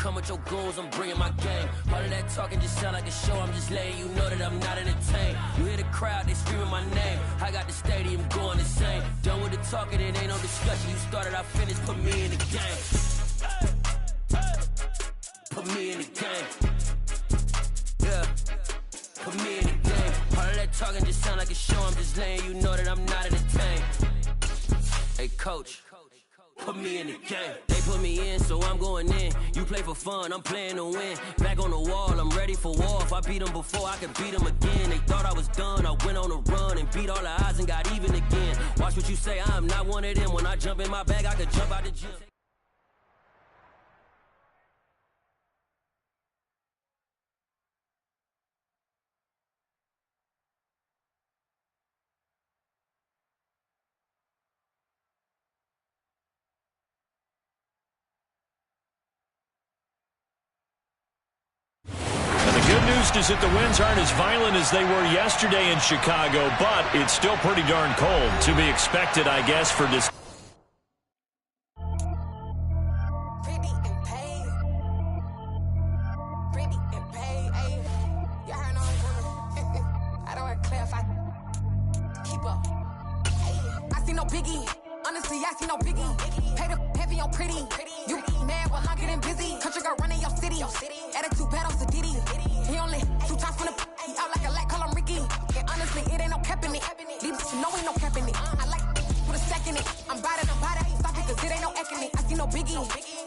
come with your goons, I'm bringing my gang. All of that talking just sound like a show, I'm just letting you know that I'm not entertained. You hear the crowd, they screaming my name. I got the stadium going insane. Done with the talking, it ain't no discussion. You started, I finished, put me in the game. Put me in the game. Yeah. Put me in the game. All of that talking just sound like a show, I'm just letting you know that I'm not entertained. Hey, coach. Put me in the game. They put me in, so I'm going in. You play for fun, I'm playing to win. Back on the wall, I'm ready for war. If I beat them before, I can beat them again. They thought I was done, I went on a run and beat all the odds and got even again. Watch what you say, I'm not one of them. When I jump in my bag, I could jump out the gym. Is that the winds aren't as violent as they were yesterday in Chicago, but it's still pretty darn cold. To be expected, I guess, for this. Honestly, I see no biggie. Pay the heavy on pretty. You mad while I'm getting busy. Country girl running your city. Attitude bad on Sadiddy. He only 2 times from the he out like a light, call him Ricky. And honestly, it ain't no cap in it. Leave it, no ain't no cap in it. I like put a sack in it. I'm bad, ain't stop it, cause it ain't no acting it. I see no biggie.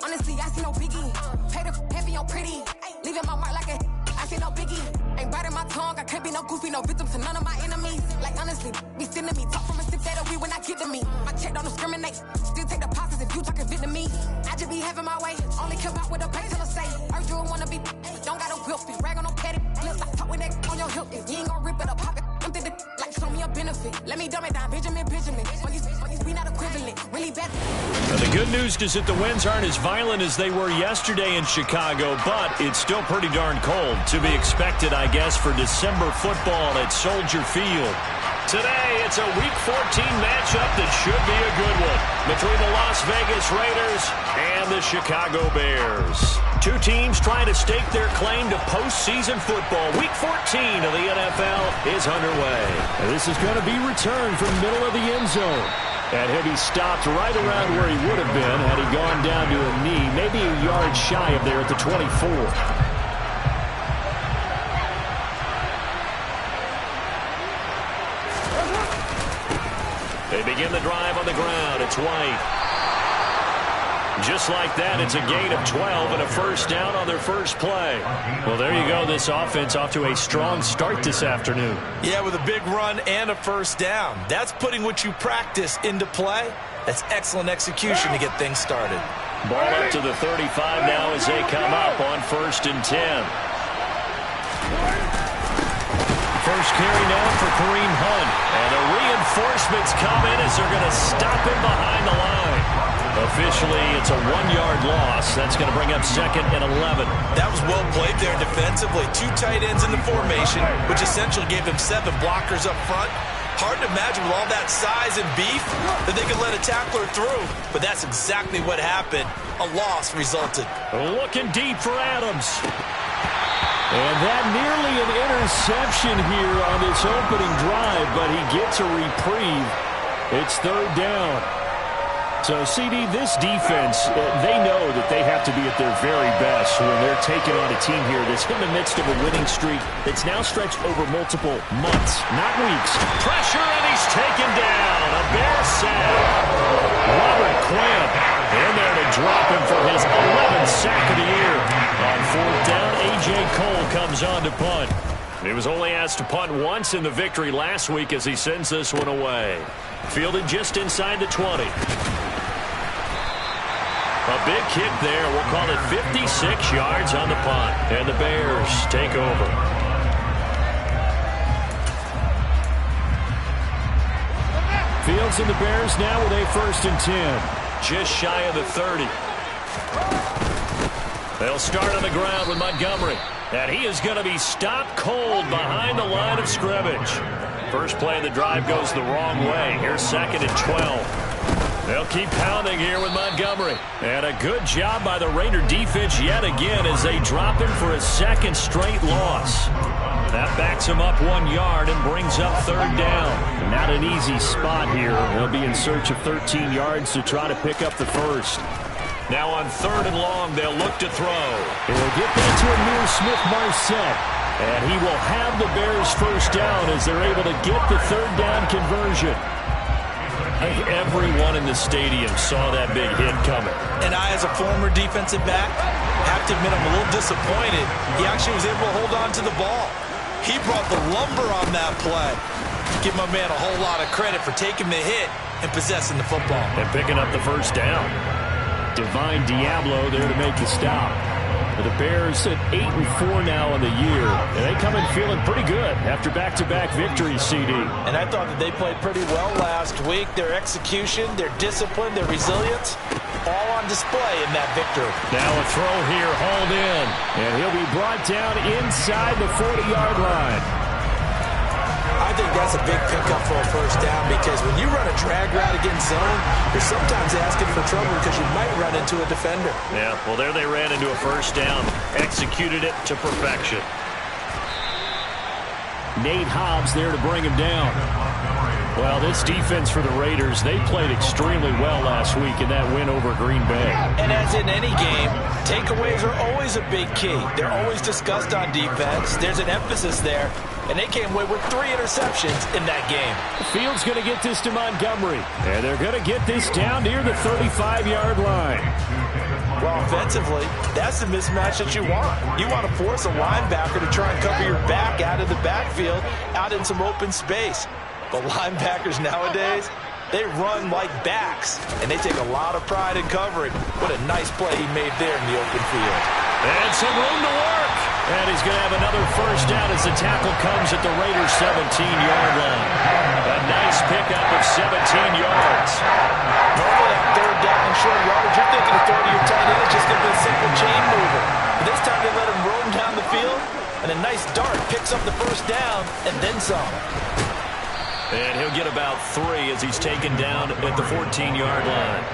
Honestly, I see no biggie. Pay the heavy on pretty. Leaving my mark like a I see no biggie. Ain't biting my tongue, I can't be no goofy, no victim to none of my enemies. Like honestly, be sending me talk from a sip that we when I get to me. My check don't discriminate, still take the pauses if you talking Vietnamese. I just be having my way, only care about what the pay till I say. Urge you wanna be, don't got a whip, rag on no petty. Look like talk with that on your hip, if you ain't gon' rip it up, pocket. Empty the like show me a benefit. Let me dumb it down, Benjamin. We not equivalent, really bad. Now, the good news is that the winds aren't as violent as they were yesterday in Chicago, but it's still pretty darn cold. To be expected, I guess, for December football at Soldier Field. Today, it's a Week 14 matchup that should be a good one between the Las Vegas Raiders and the Chicago Bears. Two teams trying to stake their claim to postseason football. Week 14 of the NFL is underway. And this is going to be returned from the middle of the end zone. And he'll be stopped right around where he would have been had he gone down to a knee, maybe a yard shy of there at the 24. They begin the drive on the ground. It's White. Just like that, it's a gain of 12 and a first down on their first play. Well, there you go. This offense off to a strong start this afternoon. Yeah, with a big run and a first down. That's putting what you practice into play. That's excellent execution to get things started. Ball up to the 35 now as they come up on 1st and 10. First carry now for Kareem Hunt. And the reinforcements come in as they're going to stop him behind the line. Officially, it's a 1-yard loss. That's going to bring up 2nd and 11. That was well played there defensively. 2 tight ends in the formation, which essentially gave them 7 blockers up front. Hard to imagine with all that size and beef that they could let a tackler through. But that's exactly what happened. A loss resulted. Looking deep for Adams. And that nearly an interception here on this opening drive, but he gets a reprieve. It's 3rd down. So, CD, this defense, they know that they have to be at their very best when they're taking on a team here that's in the midst of a winning streak that's now stretched over multiple months, not weeks. Pressure, and he's taken down. A Bear sack. Robert Quinn in there to drop him for his 11th sack of the year. On 4th down, A.J. Cole comes on to punt. He was only asked to punt once in the victory last week as he sends this one away. Fielded just inside the 20. A big kick there. We'll call it 56 yards on the punt. And the Bears take over. Fields and the Bears now with a 1st and 10. Just shy of the 30. They'll start on the ground with Montgomery. And he is going to be stopped cold behind the line of scrimmage. First play of the drive goes the wrong way. Here's 2nd and 12. They'll keep pounding here with Montgomery. And a good job by the Raider defense yet again as they drop him for a second straight loss. That backs him up 1 yard and brings up third down. Not an easy spot here. They'll be in search of 13 yards to try to pick up the first. Now on third and long, they'll look to throw. He'll get that to Amir Smith-Marset. And he will have the Bears first down as they're able to get the third down conversion. I think everyone in the stadium saw that big hit coming. And I, as a former defensive back, have to admit I'm a little disappointed. He actually was able to hold on to the ball. He brought the lumber on that play. Give my man a whole lot of credit for taking the hit and possessing the football. And picking up the first down. Divine Diablo there to make the stop. The Bears at 8-4 now in the year, and they come in feeling pretty good after back-to-back victories, CD. And I thought that they played pretty well last week. Their execution, their discipline, their resilience, all on display in that victory. Now a throw here, hauled in. And he'll be brought down inside the 40-yard line. I think that's a big pickup for a first down because when you run a drag route against zone, you're sometimes asking for trouble because you might run into a defender. Yeah, well, there they ran into a first down, executed it to perfection. Nate Hobbs there to bring him down. Well, this defense for the Raiders, they played extremely well last week in that win over Green Bay. And as in any game, takeaways are always a big key. They're always discussed on defense. There's an emphasis there. And they came away with 3 interceptions in that game. Fields going to get this to Montgomery. And they're going to get this down near the 35-yard line. Well, offensively, that's the mismatch that you want. You want to force a linebacker to try and cover your back out of the backfield, out in some open space. But linebackers nowadays, they run like backs, and they take a lot of pride in covering. What a nice play he made there in the open field. And some room to work. And he's going to have another first down as the tackle comes at the Raiders' 17-yard line. A nice pickup of 17 yards. Normally on third down and short yardage, you're thinking of throwing to your tight end. It's just going to be a simple chain mover. But this time they let him roam down the field, and a nice dart picks up the first down and then some. And he'll get about 3 as he's taken down at the 14-yard line.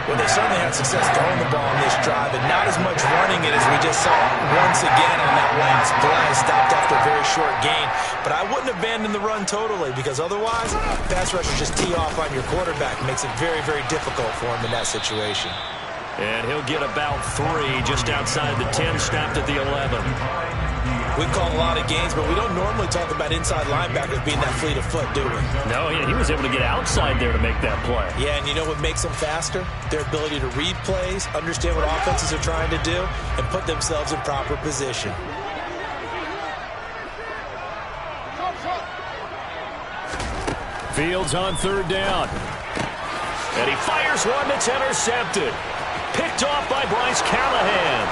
Well, they certainly had success throwing the ball on this drive, and not as much running it as we just saw once again on that last play. Stopped after a very short gain. But I wouldn't abandon the run totally, because otherwise, pass rushers just tee off on your quarterback. Makes it very, very difficult for him in that situation. And he'll get about 3 just outside the 10, stopped at the 11. We call a lot of games, but we don't normally talk about inside linebackers being that fleet of foot, do we? No, he was able to get outside there to make that play. Yeah, and you know what makes them faster? Their ability to read plays, understand what offenses are trying to do, and put themselves in proper position. Fields on third down. And he fires one that's intercepted. Picked off by Bryce Callahan.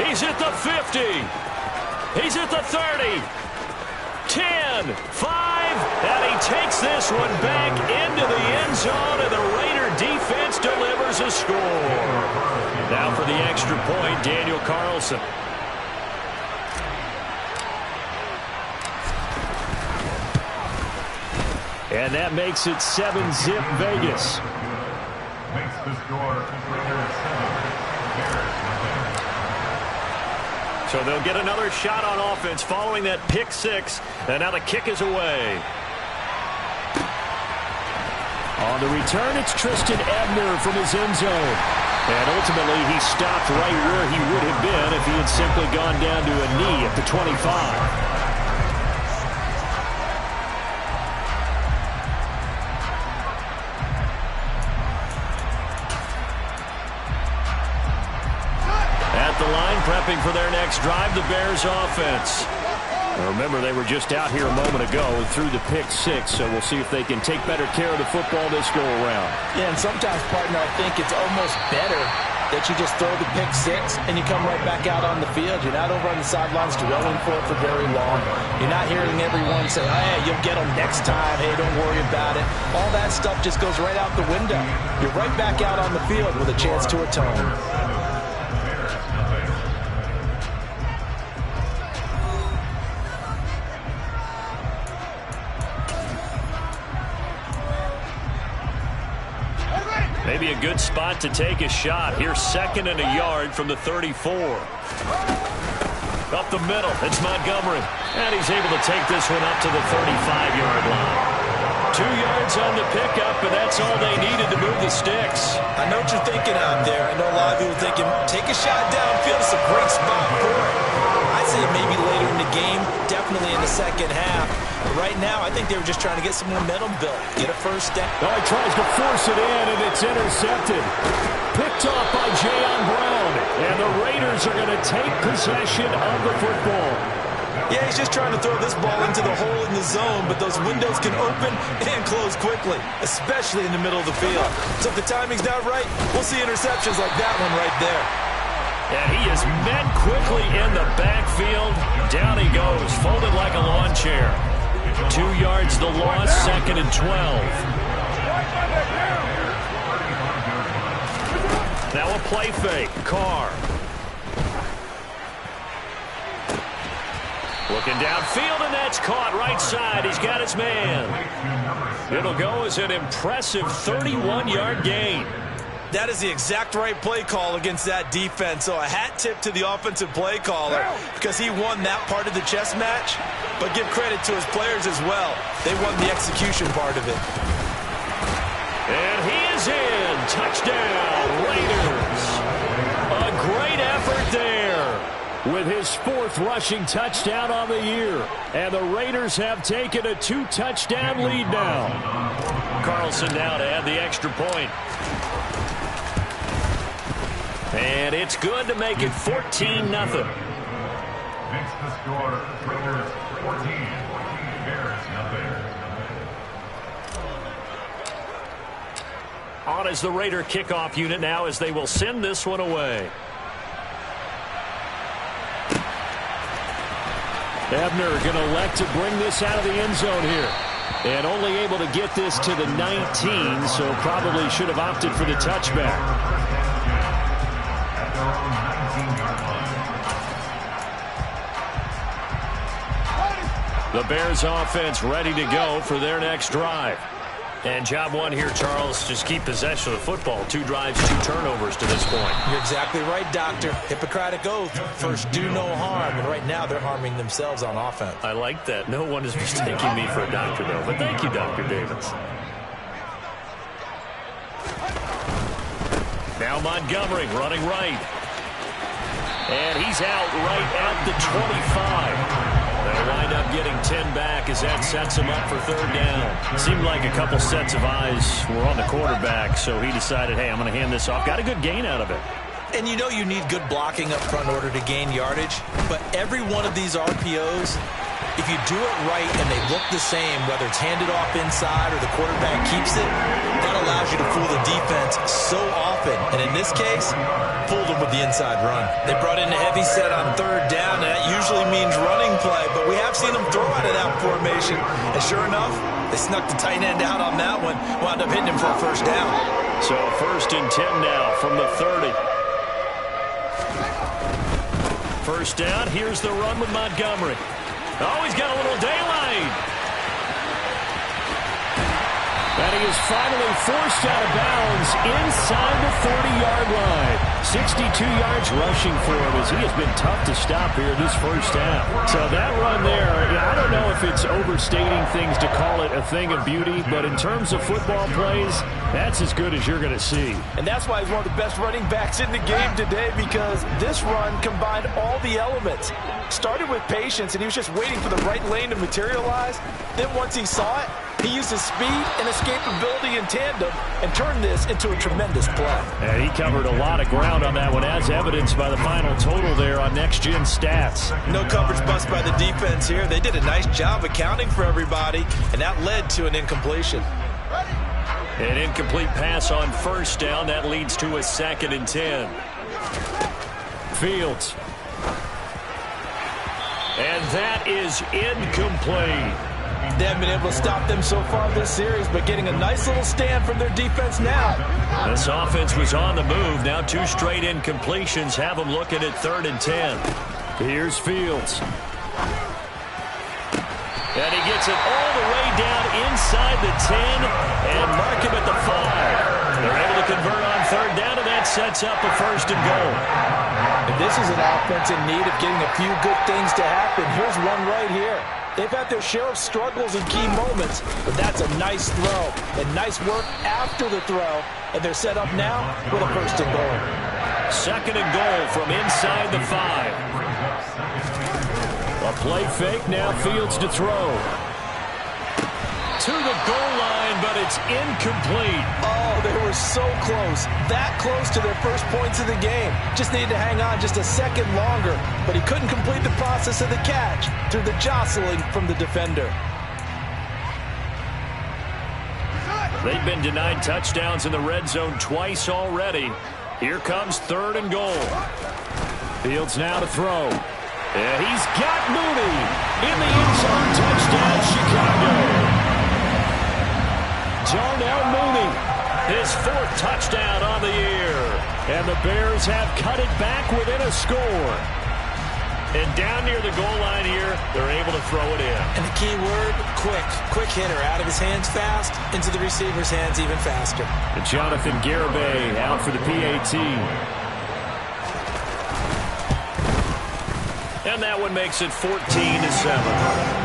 He's at the 50. He's at the 30, 10, 5, and he takes this one back into the end zone, and the Raider defense delivers a score. Now for the extra point, Daniel Carlson. And that makes it 7-zip Vegas. Makes the score Raiders 7, Bears nothing. So they'll get another shot on offense following that pick 6, and now the kick is away. On the return, it's Tristan Ebner from his end zone. And ultimately, he stopped right where he would have been if he had simply gone down to a knee at the 25. Prepping for their next drive, the Bears offense. Now remember, they were just out here a moment ago and threw the pick 6, so we'll see if they can take better care of the football this go-around. Yeah, and sometimes, partner, I think it's almost better that you just throw the pick 6 and you come right back out on the field. You're not over on the sidelines dwelling for it for very long. You're not hearing everyone say, oh, hey, you'll get them next time. Hey, don't worry about it. All that stuff just goes right out the window. You're right back out on the field with a chance to atone. be a good spot to take a shot. Here's 2nd and a yard from the 34. Up the middle, it's Montgomery. And he's able to take this one up to the 35-yard line. 2 yards on the pickup, and that's all they needed to move the sticks. I know what you're thinking out there. I know a lot of people thinking, take a shot downfield. It's a great spot for it. I'd say maybe later in the game, definitely in the second half. But right now, I think they were just trying to get some momentum built, get a first down. Oh, he tries to force it in, and it's intercepted. Picked off by Jayon Brown, and the Raiders are going to take possession of the football. Yeah, he's just trying to throw this ball into the hole in the zone, but those windows can open and close quickly, especially in the middle of the field. So if the timing's not right, we'll see interceptions like that one right there. And he is met quickly in the backfield. Down he goes, folded like a lawn chair. 2 yards the loss, 2nd and 12. Now a play fake. Carr. Looking downfield, and that's caught right side. He's got his man. It'll go as an impressive 31-yard gain. That is the exact right play call against that defense. So a hat tip to the offensive play caller because he won that part of the chess match. But give credit to his players as well. They won the execution part of it. And he is in. Touchdown, Raiders. A great effort there, with his 4th rushing touchdown on the year. And the Raiders have taken a 2-touchdown lead now. Carlson now to add the extra point. And it's good to make it 14-0. Makes the score Raiders 14, Bears nothing. On is the Raider kickoff unit now as they will send this one away. Ebner going to elect to bring this out of the end zone here. And only able to get this to the 19, so probably should have opted for the touchback. At their own 19-yard line. The Bears offense ready to go for their next drive. And job one here, Charles, just keep possession of the football. 2 drives, 2 turnovers to this point. You're exactly right, Doctor. Hippocratic oath. First, do no harm. And right now, they're harming themselves on offense. I like that. No one is mistaking me for a doctor, though. But thank you, Dr. Davis. Now Montgomery running right. And he's out right at the 25. They'll wind up getting 10 back as that sets him up for 3rd down. Seemed like a couple sets of eyes were on the quarterback, so he decided, hey, I'm going to hand this off. Got a good gain out of it. And you know you need good blocking up front in order to gain yardage, but every one of these RPOs, if you do it right and they look the same, whether it's handed off inside or the quarterback keeps it, that allows you to fool the defense so often. And in this case, fooled them with the inside run. They brought in a heavy set on 3rd down, and that usually means running play, but we have seen them throw out of that formation. And sure enough, they snuck the tight end out on that one, wound up hitting him for a 1st down. So 1st and 10 now from the 30. 1st down, here's the run with Montgomery. Oh, he's got a little daylight. And he is finally forced out of bounds inside the 30-yard line. 62 yards rushing for him as he has been tough to stop here in this 1st half. So that run there, I don't know if it's overstating things to call it a thing of beauty, but in terms of football plays, that's as good as you're going to see. And that's why he's one of the best running backs in the game today, because this run combined all the elements. Started with patience, and he was just waiting for the right lane to materialize. Then once he saw it, he used his speed and escapability in tandem and turned this into a tremendous play. And he covered a lot of ground on that one, as evidenced by the final total there on Next Gen Stats. No coverage bust by the defense here. They did a nice job accounting for everybody, and that led to an incompletion. An incomplete pass on 1st down. That leads to a 2nd and 10. Fields. And that is incomplete. They haven't been able to stop them so far this series, but getting a nice little stand from their defense now. This offense was on the move. Now 2 straight incompletions have them looking at 3rd and 10. Here's Fields. And he gets it all the way down inside the 10 and mark him at the 5. They're able to convert on third down, and that sets up a 1st and goal. And this is an offense in need of getting a few good things to happen. Here's one right here. They've had their share of struggles in key moments, but that's a nice throw and nice work after the throw, and they're set up now with a 1st and goal. 2nd and goal from inside the 5. A play fake, now Fields to throw. To the goal line, but it's incomplete. Oh, they were so close. That close to their first points of the game. Just needed to hang on just a second longer, but he couldn't complete the process of the catch through the jostling from the defender. They've been denied touchdowns in the red zone twice already. Here comes 3rd and goal. Fields now to throw. And he's got Mooney in the end zone. Touchdown, Chicago. Darnell Mooney, his 4th touchdown on the year. And the Bears have cut it back within a score. And down near the goal line here, they're able to throw it in. And the key word, quick. Quick hitter. Out of his hands fast, into the receiver's hands even faster. And Jonathan Garibay out for the PAT. And that one makes it 14-7.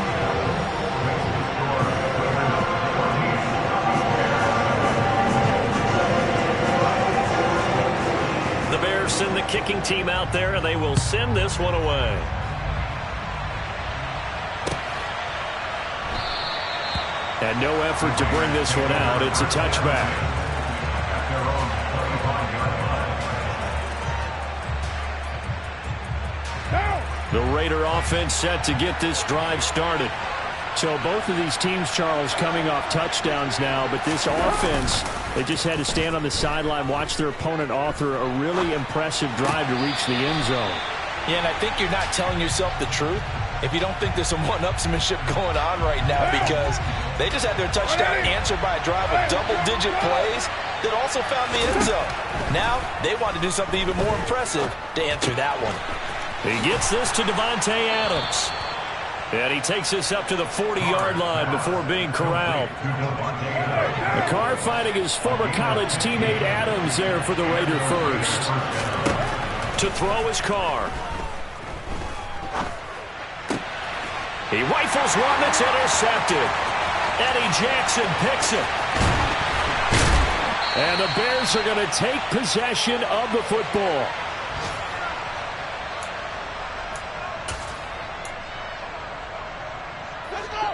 Send the kicking team out there, and they will send this one away. And no effort to bring this one out. It's a touchback. The Raider offense set to get this drive started. So both of these teams, Charles, coming off touchdowns now, but this offense, they just had to stand on the sideline, watch their opponent author a really impressive drive to reach the end zone. Yeah, and I think you're not telling yourself the truth if you don't think there's some one-upsmanship going on right now, because they just had their touchdown answered by a drive of double-digit plays that also found the end zone. Now they want to do something even more impressive to answer that one. He gets this to Devontae Adams. And he takes this up to the 40-yard line before being corralled. The car fighting his former college teammate Adams there for the Raider first. To throw his car. He rifles one that's intercepted. Eddie Jackson picks it. And the Bears are going to take possession of the football.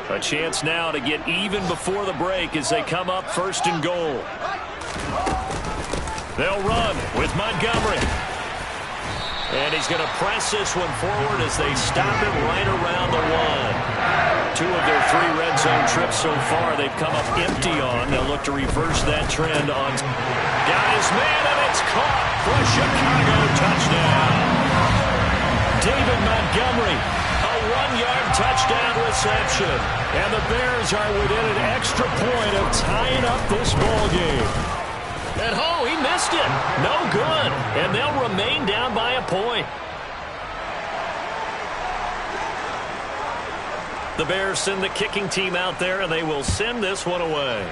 A chance now to get even before the break as they come up 1st and goal. They'll run with Montgomery. And he's going to press this one forward as they stop it right around the 1. 2 of their 3 red zone trips so far they've come up empty on. They'll look to reverse that trend on. Got his man, and it's caught for a Chicago touchdown. David Montgomery. 1-yard touchdown reception. And the Bears are within an extra point of tying up this ball game. And he missed it. No good. And they'll remain down by a point. The Bears send the kicking team out there, and they will send this one away.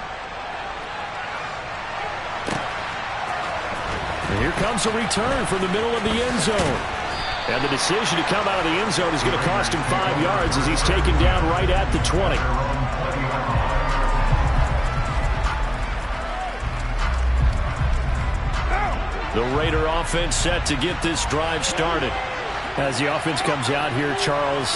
And here comes a return from the middle of the end zone. And the decision to come out of the end zone is going to cost him 5 yards as he's taken down right at the 20. The Raider offense set to get this drive started. As the offense comes out here, Charles,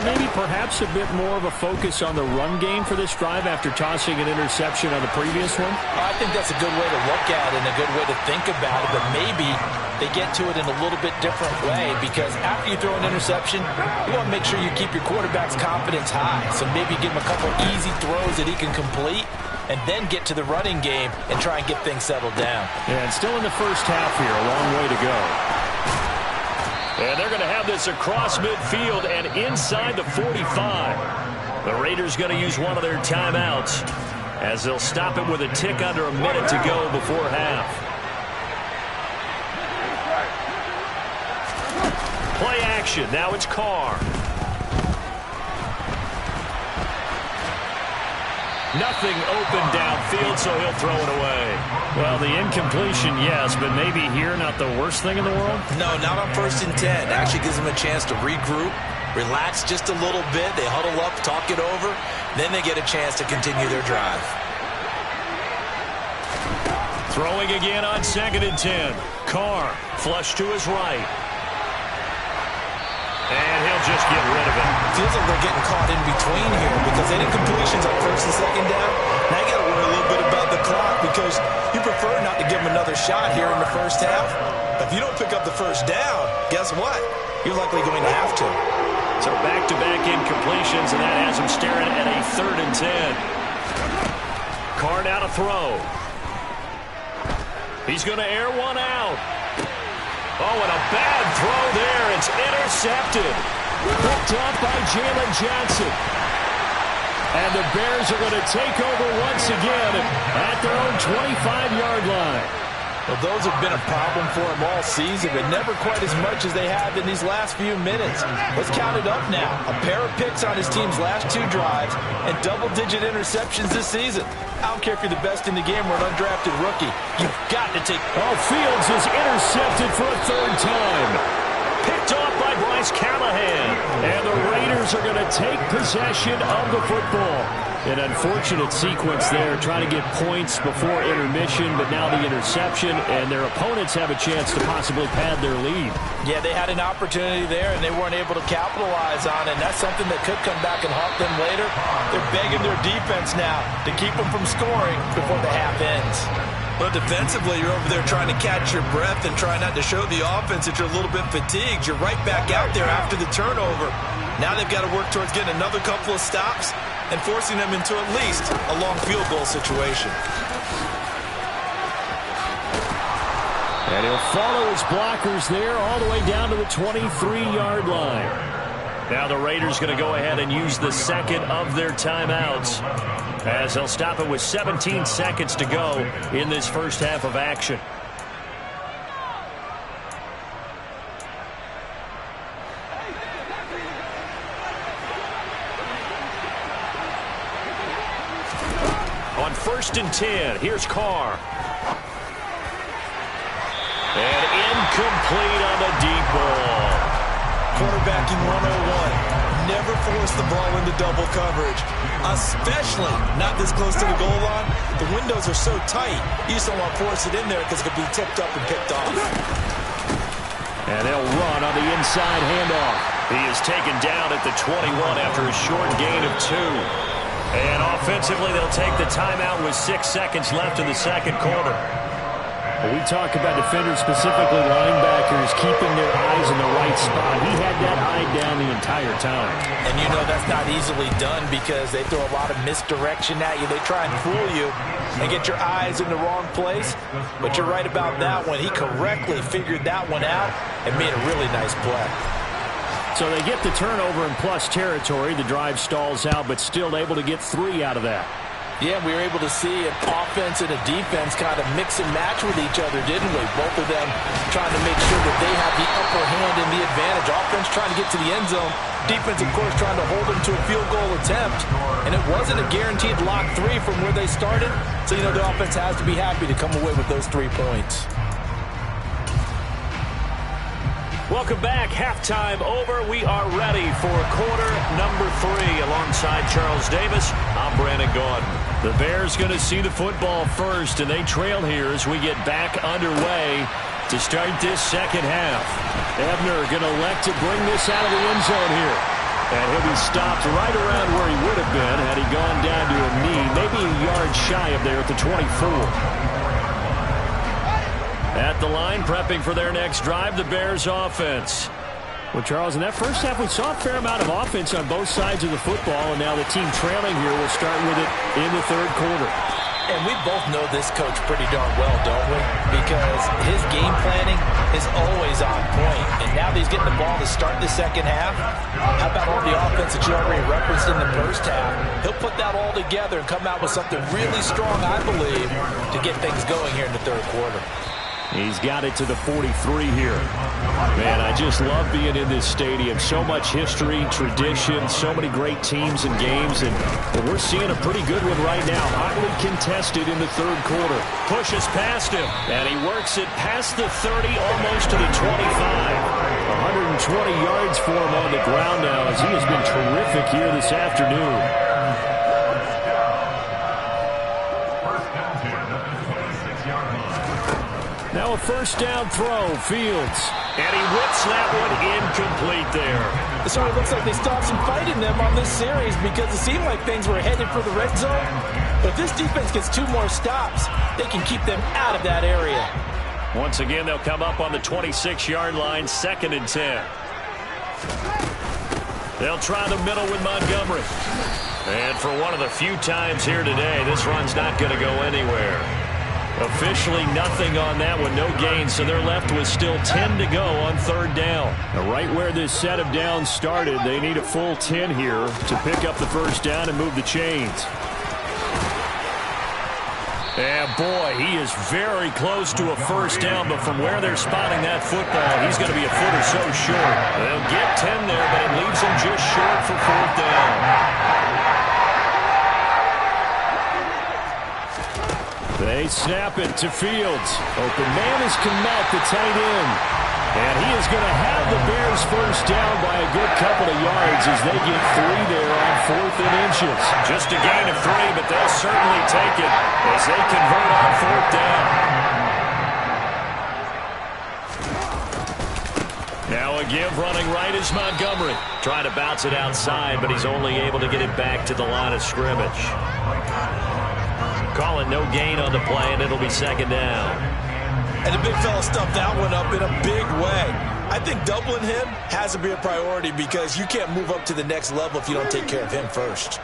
maybe perhaps a bit more of a focus on the run game for this drive after tossing an interception on the previous one? I think that's a good way to look at it and a good way to think about it, but maybe they get to it in a little bit different way, because after you throw an interception, you want to make sure you keep your quarterback's confidence high. So maybe give him a couple easy throws that he can complete, and then get to the running game and try and get things settled down. Yeah, and still in the first half here, a long way to go. And they're going to have this across midfield and inside the 45. The Raiders going to use one of their timeouts as they'll stop it with a tick under a minute to go before half. Play action. Now it's Carr. Nothing open downfield, so he'll throw it away. Well, the incompletion, yes, but maybe here not the worst thing in the world? No, not on 1st and 10. Actually gives them a chance to regroup, relax just a little bit. They huddle up, talk it over. Then they get a chance to continue their drive. Throwing again on 2nd and 10. Carr, flush to his right. And he'll just get rid of it. Feels like they're getting caught in between here because they did completions on 1st and 2nd down. Now you got to worry a little bit about the clock because you prefer not to give them another shot here in the first half. If you don't pick up the first down, guess what? You're likely going to have to. So back-to-back incompletions, and that has them staring at a 3rd and 10. Carr now to throw. He's going to air one out. Oh, and a bad throw there. It's intercepted. Picked up by Jalen Johnson. And the Bears are going to take over once again at their own 25-yard line. Well, those have been a problem for them all season, but never quite as much as they have in these last few minutes. Let's count it up now. A pair of picks on his team's last 2 drives and double-digit interceptions this season. I don't care if you're the best in the game or an undrafted rookie. You've got to take... Oh, Fields is intercepted for a 3rd time. Picked off by Bryce Callahan. And the Raiders are going to take possession of the football. An unfortunate sequence there, trying to get points before intermission, but now the interception, and their opponents have a chance to possibly pad their lead. Yeah, they had an opportunity there, and they weren't able to capitalize on it, and that's something that could come back and haunt them later. They're begging their defense now to keep them from scoring before the half ends. Well, defensively, you're over there trying to catch your breath and try not to show the offense that you're a little bit fatigued. You're right back out there after the turnover. Now they've got to work towards getting another couple of stops and forcing them into at least a long field goal situation. And he'll follow his blockers there all the way down to the 23-yard line. Now the Raiders going to go ahead and use the 2nd of their timeouts, as they'll stop it with 17 seconds to go in this first half of action. On 1st and 10, here's Carr. And incomplete on the deep ball. Quarterbacking 101. Never force the ball into double coverage, especially not this close to the goal line. The windows are so tight, you just don't want to force it in there because it could be tipped up and picked off. And they'll run on the inside handoff. He is taken down at the 21 after a short gain of 2. And offensively, they'll take the timeout with 6 seconds left in the 2nd quarter. Well, we talk about defenders, specifically linebackers, keeping their eyes in the right spot. He had that eye down the entire time. And you know that's not easily done because they throw a lot of misdirection at you. They try and fool you and get your eyes in the wrong place. But you're right about that one. He correctly figured that one out and made a really nice play. So they get the turnover in plus territory. The drive stalls out, but still able to get 3 out of that. Yeah, we were able to see an offense and a defense kind of mix and match with each other, didn't we? Both of them trying to make sure that they have the upper hand and the advantage. Offense trying to get to the end zone. Defense, of course, trying to hold them to a field goal attempt. And it wasn't a guaranteed lock 3 from where they started. So, you know, the offense has to be happy to come away with those 3 points. Welcome back. Halftime over. We are ready for quarter number 3. Alongside Charles Davis, I'm Brandon Gaudin. The Bears going to see the football first, and they trail here as we get back underway to start this 2nd half. Ebner going to elect to bring this out of the end zone here. And he'll be stopped right around where he would have been had he gone down to a knee, maybe a yard shy of there at the 24. At the line, prepping for their next drive, the Bears offense. Well, Charles, in that first half, we saw a fair amount of offense on both sides of the football, and now the team trailing here will start with it in the 3rd quarter. And we both know this coach pretty darn well, don't we? Because his game planning is always on point. And now that he's getting the ball to start the 2nd half, how about all the offense that you already referenced in the first half? He'll put that all together and come out with something really strong, I believe, to get things going here in the 3rd quarter. He's got it to the 43 here. Man, I just love being in this stadium. So much history, tradition, so many great teams and games, and we're seeing a pretty good one right now. Hotly contested in the third quarter. Pushes past him, and he works it past the 30, almost to the 25. 120 yards for him on the ground now, as he has been terrific here this afternoon. Now a first down throw, Fields. And he whips that one incomplete there. It sort of looks like they stopped some fight in them on this series because it seemed like things were headed for the red zone. But if this defense gets 2 more stops, they can keep them out of that area. Once again, they'll come up on the 26-yard line, 2nd and 10. They'll try the middle with Montgomery. And for one of the few times here today, this run's not going to go anywhere. Officially nothing on that one, no gain, so they're left with still 10 to go on 3rd down. Now right where this set of downs started, they need a full 10 here to pick up the first down and move the chains. And boy, he is very close to a first down, but from where they're spotting that football, he's going to be a foot or so short. They'll get 10 there, but it leaves him just short for 4th down. They snap it to Fields. Open man is Kmet, the tight end. And he is going to have the Bears first down by a good couple of yards as they get 3 there on 4th and inches. Just a gain of 3, but they'll certainly take it as they convert on 4th down. Now a give running right is Montgomery. Trying to bounce it outside, but he's only able to get it back to the line of scrimmage. Calling no gain on the play, and it'll be 2nd down. And the big fella stuffed that one up in a big way. I think doubling him has to be a priority because you can't move up to the next level if you don't take care of him first.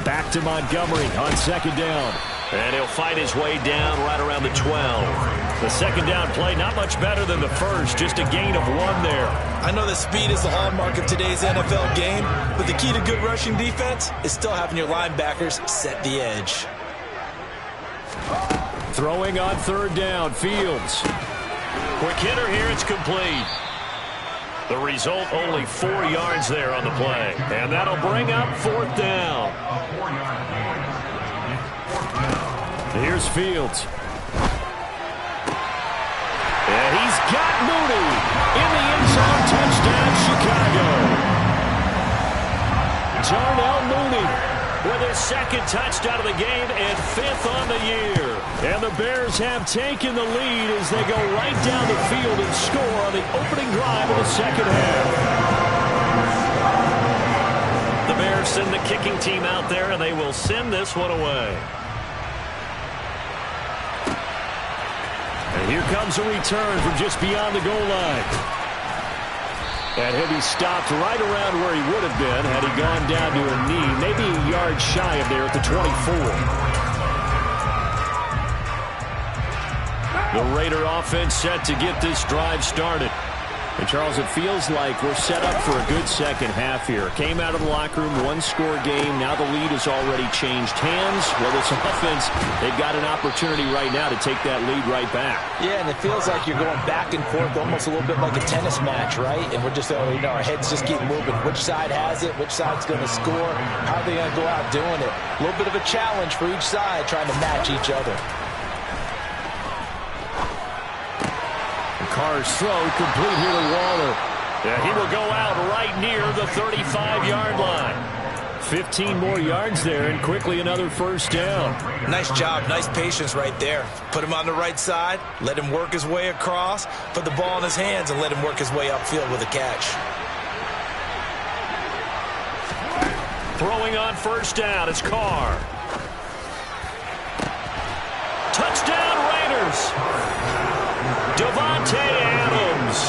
Back to Montgomery on 2nd down. And he'll fight his way down right around the 12. The 2nd down play, not much better than the first, just a gain of 1 there. I know that speed is the hallmark of today's NFL game, but the key to good rushing defense is still having your linebackers set the edge. Throwing on 3rd down, Fields. Quick hitter here, it's complete. The result, only 4 yards there on the play. And that'll bring up 4th down. Here's Fields. And he's got Mooney in the end zone. Touchdown, Chicago. Darnell Mooney with his 2nd touchdown of the game and 5th on the year. And the Bears have taken the lead as they go right down the field and score on the opening drive of the 2nd half. The Bears send the kicking team out there, and they will send this one away. And here comes a return from just beyond the goal line. And he'll be stopped right around where he would have been had he gone down to a knee, maybe a yard shy of there at the 24. The Raider offense set to get this drive started. And, Charles, it feels like we're set up for a good 2nd half here. Came out of the locker room, 1-score game. Now the lead has already changed hands. Well, this offense, they've got an opportunity right now to take that lead right back. Yeah, and it feels like you're going back and forth almost a little bit like a tennis match, right? And we're just, our heads just keep moving. Which side has it? Which side's going to score? How are they going to go out doing it? A little bit of a challenge for each side trying to match each other. Carr's throw complete here to Waller. Yeah, he will go out right near the 35-yard line. 15 more yards there, and quickly another first down. Nice job, nice patience right there. Put him on the right side, let him work his way across, put the ball in his hands, and let him work his way upfield with a catch. Throwing on first down is Carr. Touchdown Raiders. Devontae Adams,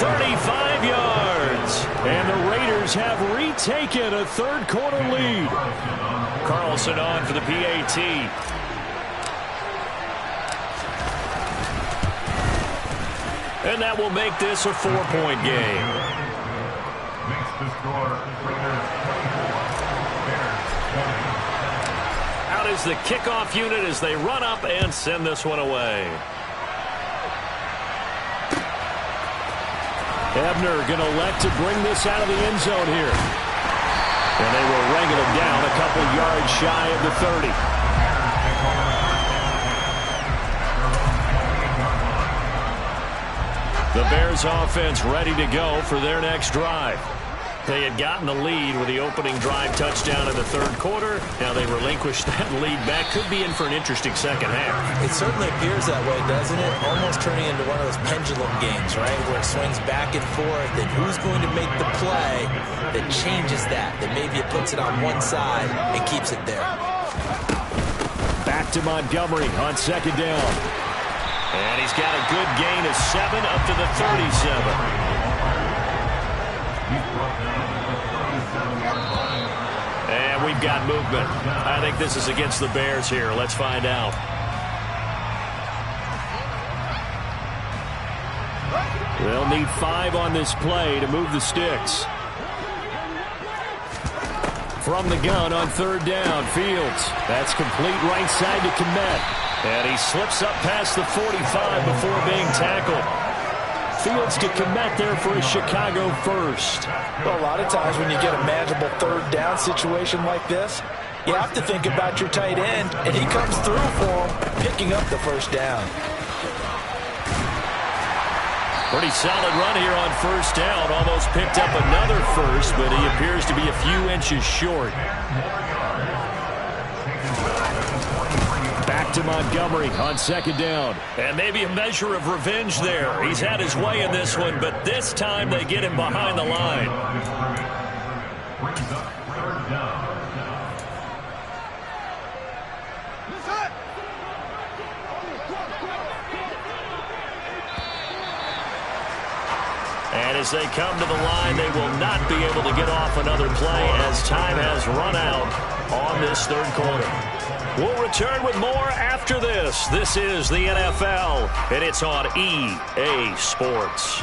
35 yards. And the Raiders have retaken a 3rd quarter lead. Carlson on for the PAT. And that will make this a 4-point game. Makes the score Raiders 24, Bears 20. out is the kickoff unit as they run up and send this one away. Ebner going to elect to bring this out of the end zone here. And they will wrangle him down a couple yards shy of the 30. The Bears offense ready to go for their next drive. They had gotten the lead with the opening drive touchdown in the third quarter. Now they relinquished that lead back. Could be in for an interesting second half. It certainly appears that way, doesn't it? Almost turning into one of those pendulum games, right? Where it swings back and forth, and who's going to make the play that changes that maybe it puts it on one side and keeps it there. Back to Montgomery on second down. And he's got a good gain of 7 up to the 37. And we've got movement. I think this is against the Bears here. Let's find out. They'll need 5 on this play to move the sticks. From the gun on third down, Fields. That's complete right side to Kmet. And he slips up past the 45 before being tackled. Fields to Kmet there for a Chicago first. Well, a lot of times when you get a manageable third down situation like this, you have to think about your tight end, and he comes through for him, picking up the first down. Pretty solid run here on first down. Almost picked up another first, but he appears to be a few inches short. Back to Montgomery on second down. And maybe a measure of revenge there. He's had his way in this one, but this time they get him behind the line. And as they come to the line, they will not be able to get off another play as time has run out on this third quarter. We'll return with more after this. This is the NFL, and it's on EA Sports.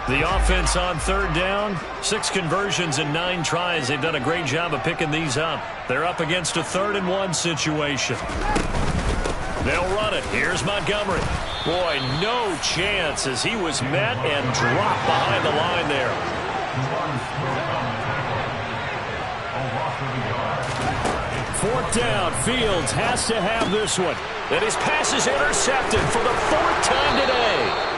The offense on third down, 6 conversions and 9 tries. They've done a great job of picking these up. They're up against a 3rd and 1 situation. They'll run it. Here's Montgomery. Boy, no chance as he was met and dropped behind the line there. 4th down. Fields has to have this one. And his pass is intercepted for the 4th time today.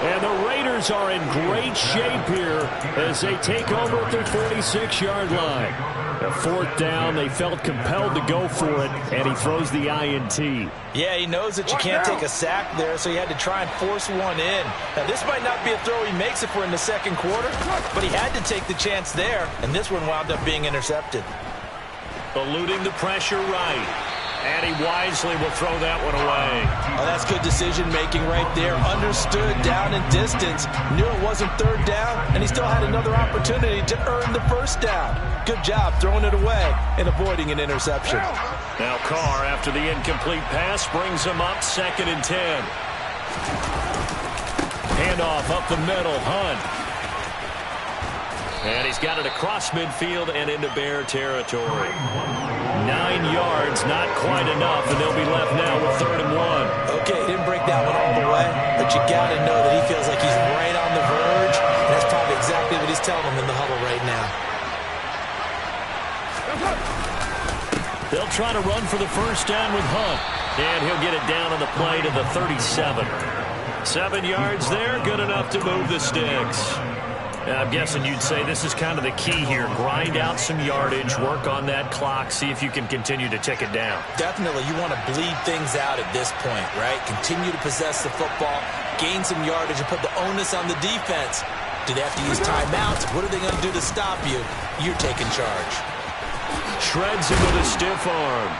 And the Raiders are in great shape here as they take over at their 46-yard line. The 4th down, they felt compelled to go for it, and he throws the INT. Yeah, he knows that you can't take a sack there, so he had to try and force one in. Now, this might not be a throw he makes if we're in the second quarter, but he had to take the chance there, and this one wound up being intercepted. Eluding the pressure right. And he wisely will throw that one away. Oh, that's good decision-making right there. Understood down and distance. Knew it wasn't third down, and he still had another opportunity to earn the first down. Good job throwing it away and avoiding an interception. Now Carr, after the incomplete pass, brings him up 2nd and 10. Handoff up the middle, Hunt. And he's got it across midfield and into Bear territory. 9 yards, not quite enough, and they'll be left now with 3rd and 1. Okay, he didn't break that one all the way, but you got to know that he feels like he's right on the verge, and that's probably exactly what he's telling them in the huddle right now. They'll try to run for the first down with Hunt, and he'll get it down on the play to the 37. 7 yards there, good enough to move the sticks. I'm guessing you'd say this is kind of the key here. Grind out some yardage, work on that clock, see if you can continue to tick it down. Definitely, you want to bleed things out at this point, right? Continue to possess the football, gain some yardage, and put the onus on the defense. Do they have to use timeouts? What are they going to do to stop you? You're taking charge. Shreds him with a stiff arm.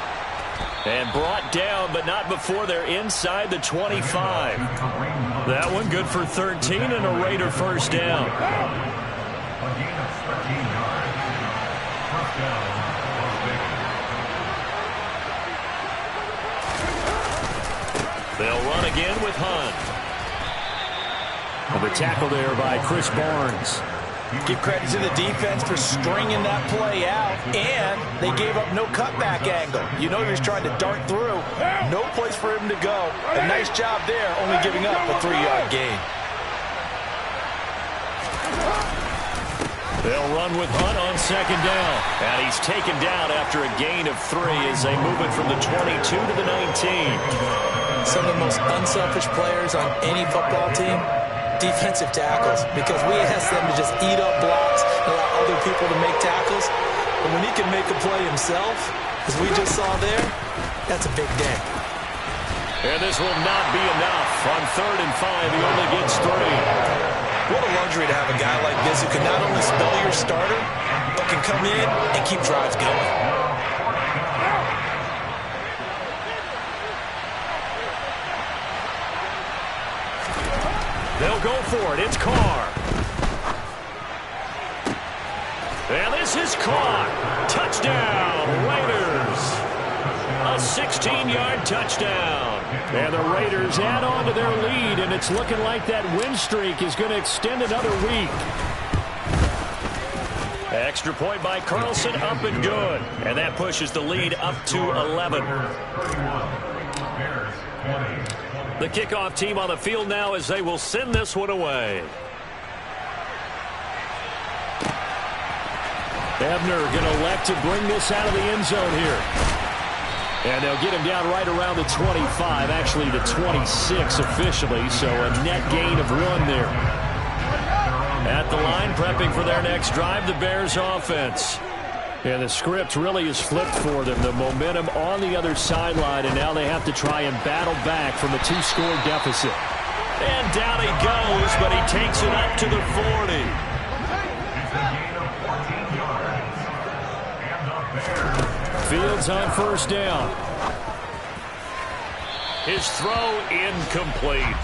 And brought down, but not before they're inside the 25. That one good for 13 and a Raider first down. They'll run again with Hunt. And the tackle there by Chris Barnes. Give credit to the defense for stringing that play out, and they gave up no cutback angle. You know he was trying to dart through. No place for him to go. A nice job there, only giving up a 3-yard gain. They'll run with Hunt on second down. And he's taken down after a gain of 3 as they move it from the 22 to the 19. Some of the most unselfish players on any football team, defensive tackles, because we ask them to just eat up blocks and allow other people to make tackles. But when he can make a play himself, as we just saw there, that's a big day. And this will not be enough. On 3rd and 5, he only gets 3. What a luxury to have a guy like this who can not only spell your starter, but can come in and keep drives going. They'll go for it. It's Carr. And this is caught. Touchdown, Raiders. A 16-yard touchdown. And the Raiders add on to their lead, and it's looking like that win streak is going to extend another week. Extra point by Carlson, up and good. And that pushes the lead up to 11. The kickoff team on the field now as they will send this one away. Ebner going to elect to bring this out of the end zone here. And they'll get him down right around the 25, actually the 26 officially, so a net gain of 1 there. At the line, prepping for their next drive, the Bears offense. And the script really is flipped for them. The momentum on the other sideline, and now they have to try and battle back from a 2-score deficit. And down he goes, but he takes it up to the 40. Fields on 1st down. His throw incomplete.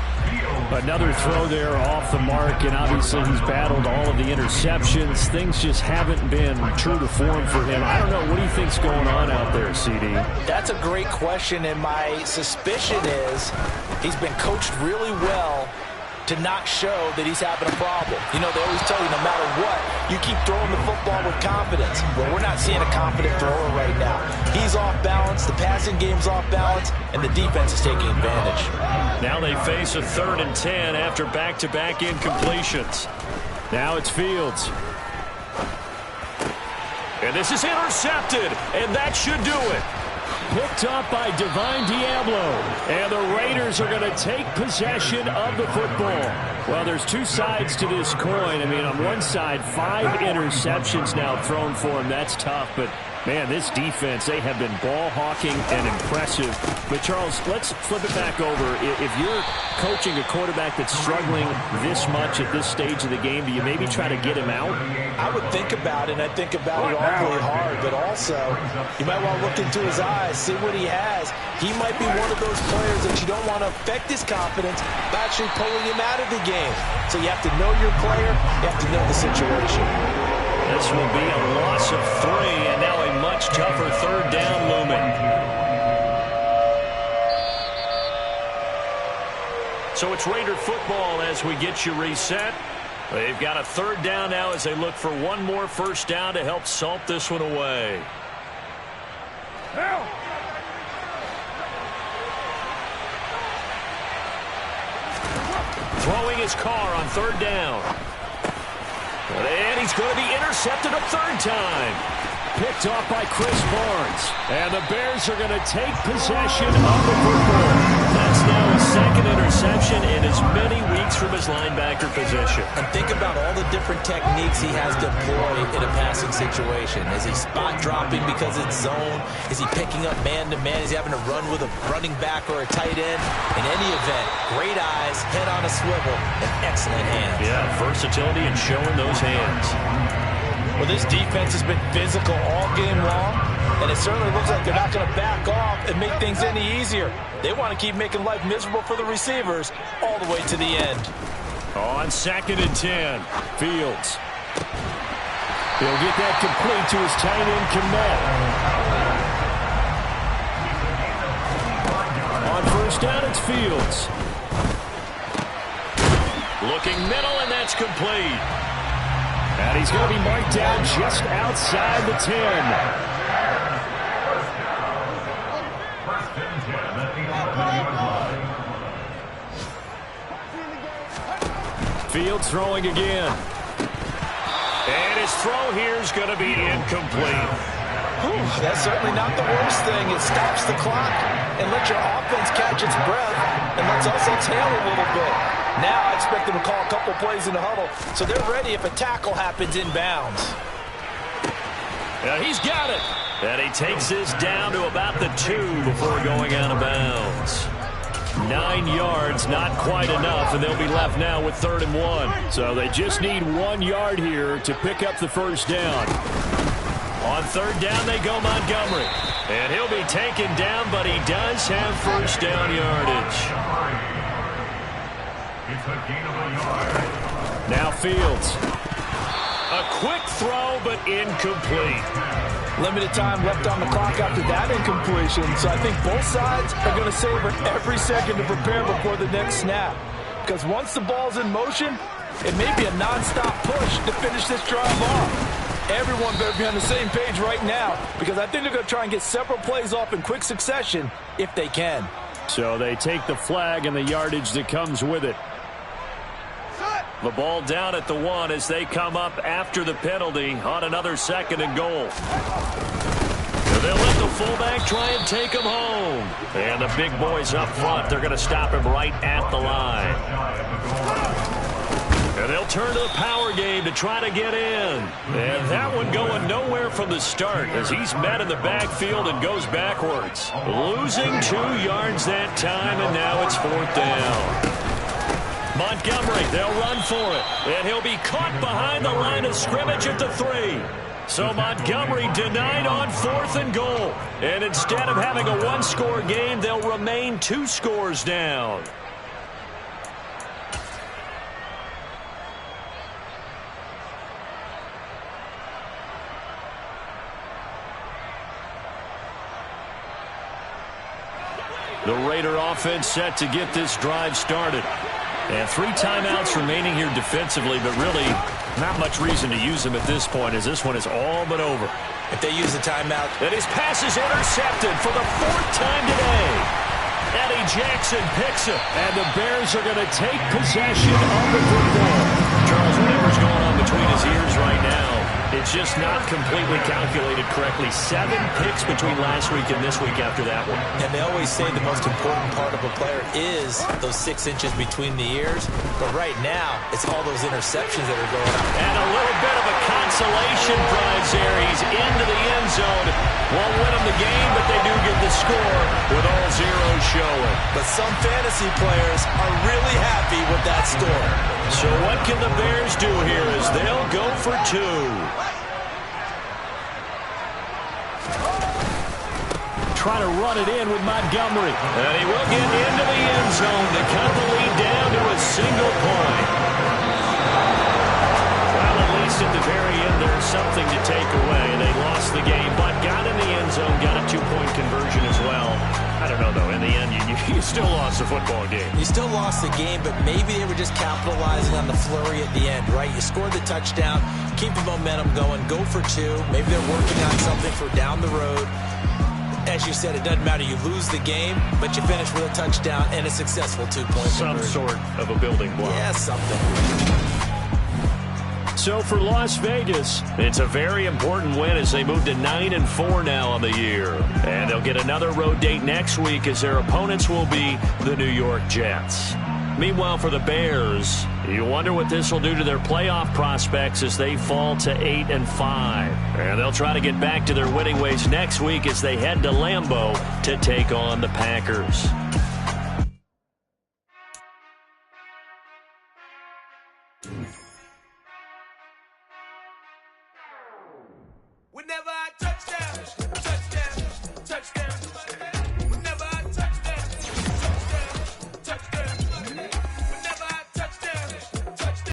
Another throw there off the mark, and obviously he's battled all of the interceptions. Things just haven't been true to form for him. I don't know. What do you think's going on out there, CD? That's a great question, and my suspicion is he's been coached really well to not show that he's having a problem. You know, they always tell you no matter what, you keep throwing the football with confidence. Well, we're not seeing a confident thrower right now. He's off balance, the passing game's off balance, and the defense is taking advantage. Now they face a 3rd and 10 after back-to-back incompletions. Now it's Fields. And this is intercepted, and that should do it. Picked up by Divine Diablo. And the Raiders are going to take possession of the football. Well, there's 2 sides to this coin. I mean, on one side, 5 interceptions now thrown for him. That's tough, but man, this defense, they have been ball hawking and impressive. But, Charles, let's flip it back over. If you're coaching a quarterback that's struggling this much at this stage of the game, do you maybe try to get him out? I would think about it, and I think about it awfully hard. But also, you might want to look into his eyes, see what he has. He might be one of those players that you don't want to affect his confidence by actually pulling him out of the game. So you have to know your player. You have to know the situation. This will be a loss of 3, and now a much tougher 3rd down looming. So it's Raider football as we get you reset. They've got a 3rd down now as they look for one more 1st down to help salt this one away. Throwing his Carr on 3rd down. And he's going to be intercepted a 3rd time. Picked off by Chris Barnes. And the Bears are going to take possession of the football. That's now his 2nd interception in as many weeks from his linebacker position. And think about all the different techniques he has to employ in a passing situation. Is he spot dropping because it's zone? Is he picking up man-to-man? Is he having to run with a running back or a tight end? In any event, great eyes, head on a swivel, and excellent hands. Yeah, versatility and showing those hands. Well, this defense has been physical all game long, and it certainly looks like they're not going to back off and make things any easier. They want to keep making life miserable for the receivers all the way to the end. On 2nd and 10, Fields. He'll get that complete to his tight end, Kmet. On 1st down, it's Fields. Looking middle, and that's complete. And he's going to be marked down just outside the 10. First and 10 at the 11-yard line. Fields throwing again. And his throw here is going to be incomplete. That's certainly not the worst thing. It stops the clock and lets your offense catch its breath and lets us exhale a little bit. Now I expect them to call a couple plays in the huddle so they're ready if a tackle happens inbounds. Yeah, he's got it. And he takes this down to about the 2 before going out of bounds. 9 yards, not quite enough, and they'll be left now with 3rd and 1. So they just need 1 yard here to pick up the first down. On 3rd down, they go Montgomery. And he'll be taken down, but he does have first down yardage. It's a gain of a yard. Now Fields. A quick throw, but incomplete. Limited time left on the clock after that incompletion, so I think both sides are going to savor every second to prepare before the next snap. Because once the ball's in motion, it may be a nonstop push to finish this drive off. Everyone better be on the same page right now because I think they're going to try and get several plays off in quick succession if they can. So they take the flag and the yardage that comes with it. The ball down at the 1 as they come up after the penalty on another 2nd and goal. They'll let the fullback try and take him home. And the big boys up front, they're going to stop him right at the line. And they'll turn to the power game to try to get in. And that one going nowhere from the start as he's met in the backfield and goes backwards. Losing 2 yards that time, and now it's 4th down. Montgomery, they'll run for it. And he'll be caught behind the line of scrimmage at the 3. So Montgomery denied on 4th and goal. And instead of having a 1-score game, they'll remain 2 scores down. The Raider offense set to get this drive started. And 3 timeouts remaining here defensively, but really not much reason to use them at this point as this one is all but over. If they use the timeout. And his pass is intercepted for the 4th time today. Eddie Jackson picks it. And the Bears are going to take possession of the football. Charles, whatever's going on between his ears right now, it's just not completely calculated correctly. 7 picks between last week and this week after that one. And they always say the most important part of a player is those 6 inches between the ears. But right now, it's all those interceptions that are going on. And a little bit of a consolation prize there. He's into the end zone. Won't win them the game, but they do get the score with all zeros showing. But some fantasy players are really happy with that score. So what can the Bears do here as they'll go for 2? Try to run it in with Montgomery. And he will get into the end zone to cut the lead down to a single point. Well, at least at the very end, there's something to take away. They lost the game, but got in the end zone, got a 2-point conversion as well. I don't know, though. In the end, you still lost the football game. You still lost the game, but maybe they were just capitalizing on the flurry at the end, right? You scored the touchdown, keep the momentum going, go for 2. Maybe they're working on something for down the road. As you said, it doesn't matter. You lose the game, but you finish with a touchdown and a successful 2-point Some conversion. sort of a building block. Yeah, something. So for Las Vegas, it's a very important win as they move to 9-4 now on the year. And they'll get another road date next week as their opponents will be the New York Jets. Meanwhile, for the Bears, you wonder what this will do to their playoff prospects as they fall to 8-5. And they'll try to get back to their winning ways next week as they head to Lambeau to take on the Packers.